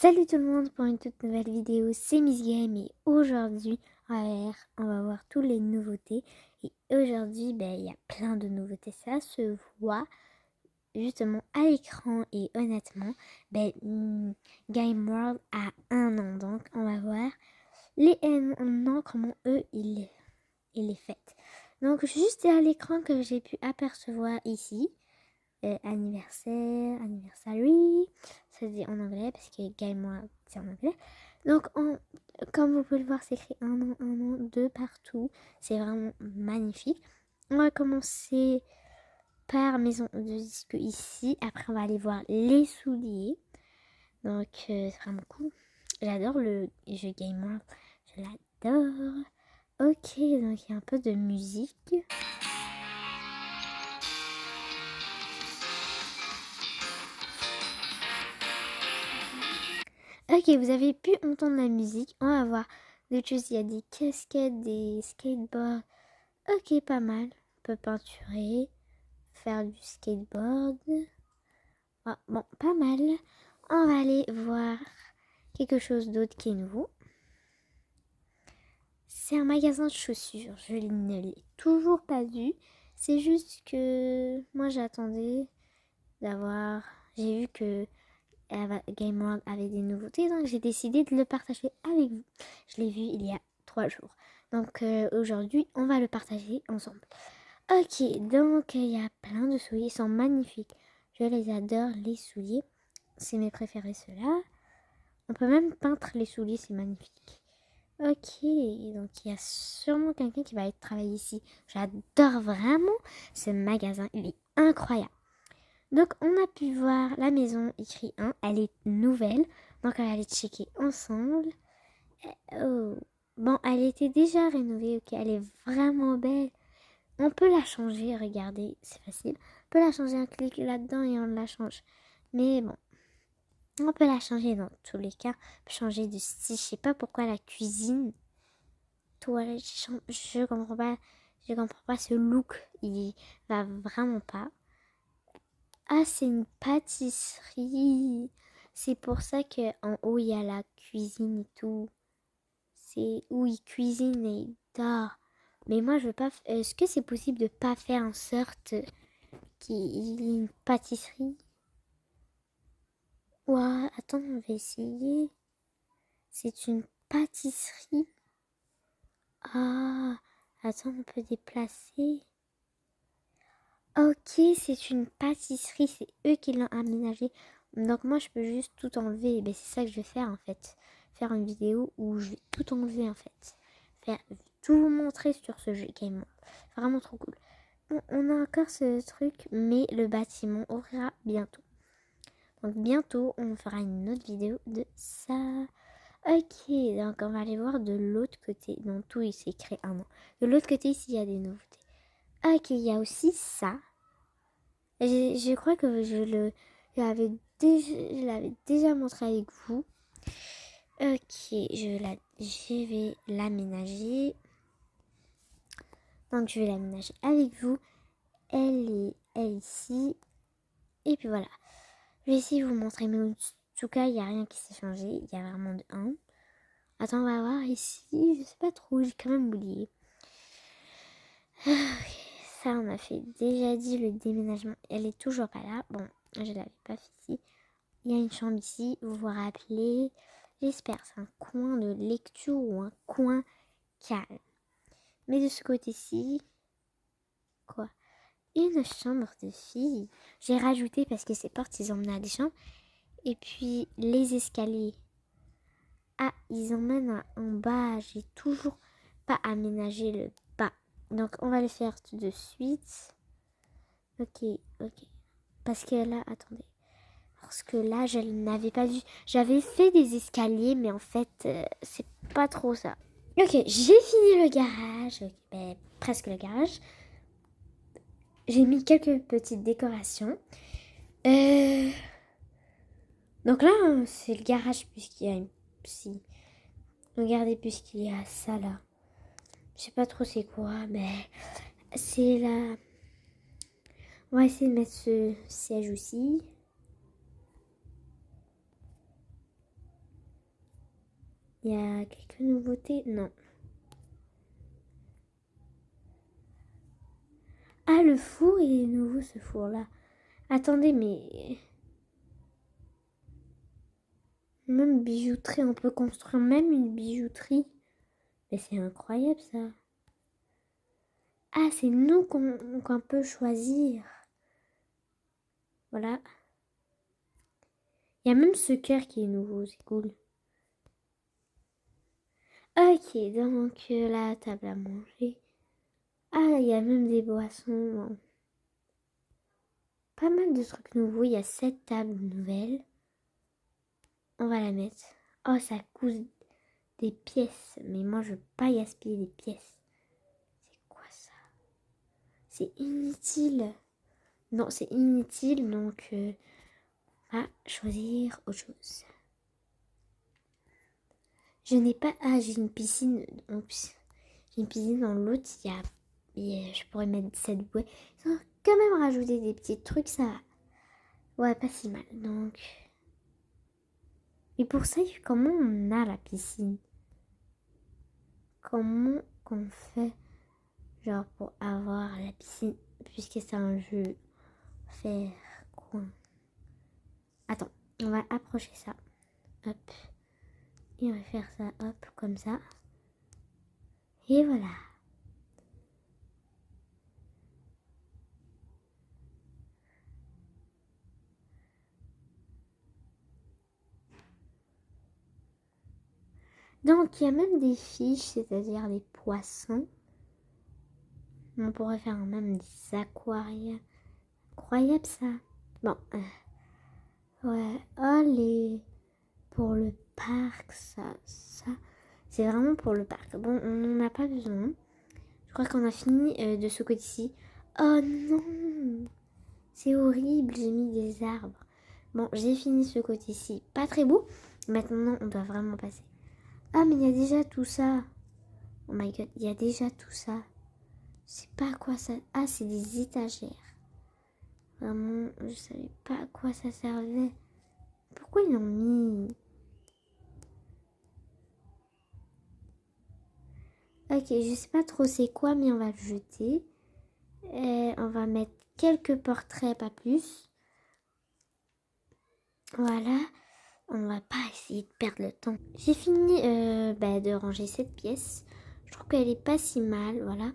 Salut tout le monde pour une toute nouvelle vidéo, c'est Miss Game et aujourd'hui on va voir toutes les nouveautés et aujourd'hui il y a plein de nouveautés, ça se voit justement à l'écran et honnêtement Game World a 1 an donc on va voir les 1 an comment eux ils les fêtent. Donc juste à l'écran que j'ai pu apercevoir ici. Anniversary, ça se dit en anglais parce que Game World c'est en anglais. Donc comme vous pouvez le voir, c'est écrit 1 an, de partout. C'est vraiment magnifique. On va commencer par maison de disque ici. Après on va aller voir les souliers. Donc c'est vraiment cool. J'adore le jeu Game World. Je l'adore. Ok, donc il y a un peu de musique. Ok, vous avez pu entendre la musique. On va voir d'autres choses. Il y a des casquettes, des skateboards. Ok, pas mal. On peut peinturer, faire du skateboard. Ah, bon, pas mal. On va aller voir quelque chose d'autre qui est nouveau. C'est un magasin de chaussures. Je ne l'ai toujours pas vu. C'est juste que moi j'attendais d'avoir... J'ai vu que Game World avait des nouveautés, donc j'ai décidé de le partager avec vous. Je l'ai vu il y a 3 jours. Donc aujourd'hui, on va le partager ensemble. Ok, donc il y a plein de souliers, ils sont magnifiques. Je les adore, les souliers. C'est mes préférés, ceux-là. On peut même peindre les souliers, c'est magnifique. Ok, donc il y a sûrement quelqu'un qui va être travaillé ici. J'adore vraiment ce magasin, il est incroyable. Donc on a pu voir la maison écrit 1, elle est nouvelle, donc on va aller checker ensemble. Oh. Bon, elle était déjà rénovée, ok, elle est vraiment belle. On peut la changer, regardez, c'est facile. On peut la changer, un clic là-dedans et on la change. Mais bon, on peut la changer dans tous les cas. On peut changer de style, je sais pas pourquoi la cuisine, toilette, je comprends pas ce look, il va vraiment pas. Ah, c'est une pâtisserie. C'est pour ça que en haut il y a la cuisine et tout. C'est où ils cuisinent et ils dorment. Mais moi je veux pas. Est-ce que c'est possible de pas faire en sorte qu'il y ait une pâtisserie? Ouah, attends, on va essayer. C'est une pâtisserie. Ah, attends, on peut déplacer. Ok, c'est une pâtisserie, c'est eux qui l'ont aménagé. Donc moi, je peux juste tout enlever. Et ben, c'est ça que je vais faire en fait. Faire une vidéo où je vais tout enlever en fait. Faire tout vous montrer sur ce jeu Game Mode. Vraiment trop cool. Bon, on a encore ce truc, mais le bâtiment ouvrira bientôt. Donc bientôt, on fera une autre vidéo de ça. Ok, donc on va aller voir de l'autre côté. Non, tout il s'est créé 1 an. De l'autre côté, ici, il y a des nouveautés. Ok, il y a aussi ça. Je crois que je l'avais déjà montré avec vous. Ok, je vais l'aménager. Donc je vais l'aménager avec vous. Elle est ici. Et puis voilà. Je vais essayer de vous montrer. Mais en tout cas, il n'y a rien qui s'est changé. Il y a vraiment de 1. Attends, on va voir ici. Je sais pas trop. J'ai quand même oublié. Ça, on a fait déjà dit le déménagement. Elle est toujours pas là. Bon, je l'avais pas fait ici. Il y a une chambre ici, vous vous rappelez. J'espère c'est un coin de lecture ou un coin calme. Mais de ce côté-ci, quoi? Une chambre de fille. J'ai rajouté parce que ces portes, ils emmènent à des chambres. Et puis les escaliers. Ah, ils emmènent en bas. J'ai toujours pas aménagé le bas. Donc on va le faire tout de suite. Ok. Parce que là, attendez. Parce que là, je n'avais pas vu. J'avais fait des escaliers, mais en fait, c'est pas trop ça. Ok, j'ai fini le garage. Presque le garage. J'ai mis quelques petites décorations. Donc là, c'est le garage puisqu'il y a une... Si. Regardez, puisqu'il y a ça là. Je sais pas trop c'est quoi, mais c'est là. On va essayer de mettre ce siège aussi. Il y a quelques nouveautés? Non. Ah, le four, il est nouveau, ce four-là. Attendez, mais... Même bijouterie, on peut construire même une bijouterie. Mais c'est incroyable, ça. Ah, c'est nous qu'on peut choisir. Voilà. Il y a même ce cœur qui est nouveau, c'est cool. Ok, donc la table à manger. Ah, il y a même des boissons. Bon. Pas mal de trucs nouveaux. Il y a cette table nouvelle. On va la mettre. Oh, ça coûte des pièces. Mais moi, je veux pas gaspiller des pièces. C'est quoi ça? C'est inutile. Non, c'est inutile, donc on va choisir autre chose. Je n'ai pas... Ah, j'ai une piscine. Oups. J'ai une piscine dans l'autre. Je pourrais mettre cette bouée. Ils ont quand même rajouté des petits trucs, ça va. Ouais, pas si mal. Donc... Et pour ça, comment on a la piscine? Comment qu'on fait, genre, pour avoir la piscine? Puisque c'est un jeu. Faire quoi? Attends, on va approcher ça. Hop. Et on va faire ça, hop, comme ça. Et voilà. Donc, il y a même des fiches, c'est-à-dire des poissons. On pourrait faire même des aquariums. Incroyable, ça. Bon. Ouais. Oh, pour le parc, ça. C'est vraiment pour le parc. Bon, on n'en a pas besoin. Je crois qu'on a fini de ce côté-ci. Oh non! C'est horrible, j'ai mis des arbres. Bon, j'ai fini ce côté-ci. Pas très beau. Maintenant, on doit vraiment passer. Ah, mais il y a déjà tout ça. Oh my god, il y a déjà tout ça. Je sais pas à quoi ça... Ah, c'est des étagères. Vraiment, je savais pas à quoi ça servait. Pourquoi ils l'ont mis? Ok, je sais pas trop c'est quoi, mais on va le jeter. On va mettre quelques portraits, pas plus. Voilà. On va pas essayer de perdre le temps. J'ai fini de ranger cette pièce. Je trouve qu'elle est pas si mal, voilà.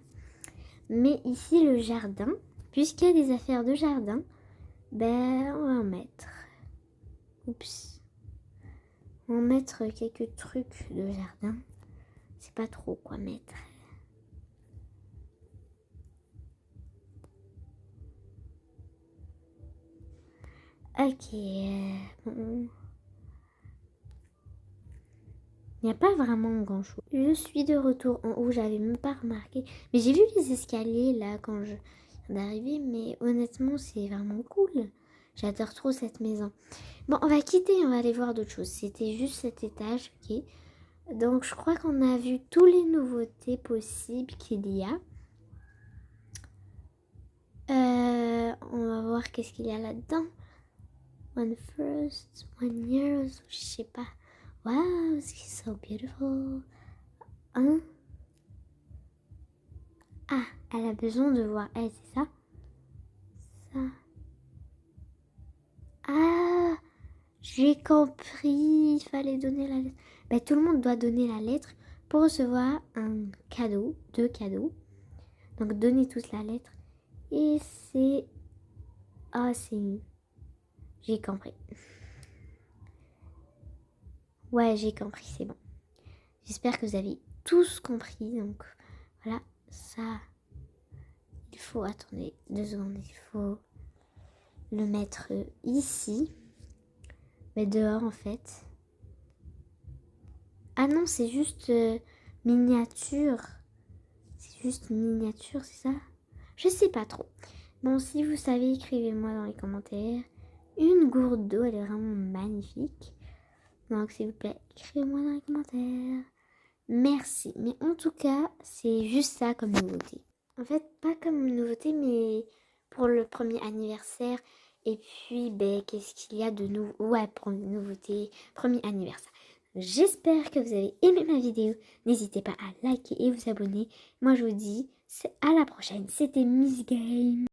Mais ici, le jardin, puisqu'il y a des affaires de jardin, on va en mettre. Oups. On va mettre quelques trucs de jardin. C'est pas trop quoi mettre. Ok. Bon. Il n'y a pas vraiment grand chose. Je suis de retour en haut, j'avais même pas remarqué. Mais j'ai vu les escaliers là quand je viens d'arriver, mais honnêtement c'est vraiment cool. J'adore trop cette maison. Bon, on va quitter, on va aller voir d'autres choses. C'était juste cet étage, ok. Donc je crois qu'on a vu tous les nouveautés possibles qu'il y a. On va voir qu'est-ce qu'il y a là-dedans. One first, 1 year, je sais pas. Wow, it's so beautiful. Hein? Ah, elle a besoin de voir elle, c'est ça? Ça. Ah, j'ai compris. Il fallait donner la lettre. Tout le monde doit donner la lettre pour recevoir un cadeau, 2 cadeaux. Donc, donnez tous la lettre. Et c'est... Ah, c'est... J'ai compris. Ouais, j'ai compris, c'est bon. J'espère que vous avez tous compris. Donc, voilà, ça... Il faut... Attendez 2 secondes. Il faut le mettre ici. Mais dehors, en fait. Ah non, c'est juste miniature. C'est juste miniature, c'est ça? Je sais pas trop. Bon, si vous savez, écrivez-moi dans les commentaires. Une gourde d'eau, elle est vraiment magnifique. Donc, s'il vous plaît, écrivez-moi dans les commentaires. Merci. Mais en tout cas, c'est juste ça comme nouveauté. En fait, pas comme nouveauté, mais pour le premier anniversaire. Et puis, qu'est-ce qu'il y a de nouveau? Ouais, pour une nouveauté, premier anniversaire. J'espère que vous avez aimé ma vidéo. N'hésitez pas à liker et vous abonner. Moi je vous dis à la prochaine. C'était Miss Game.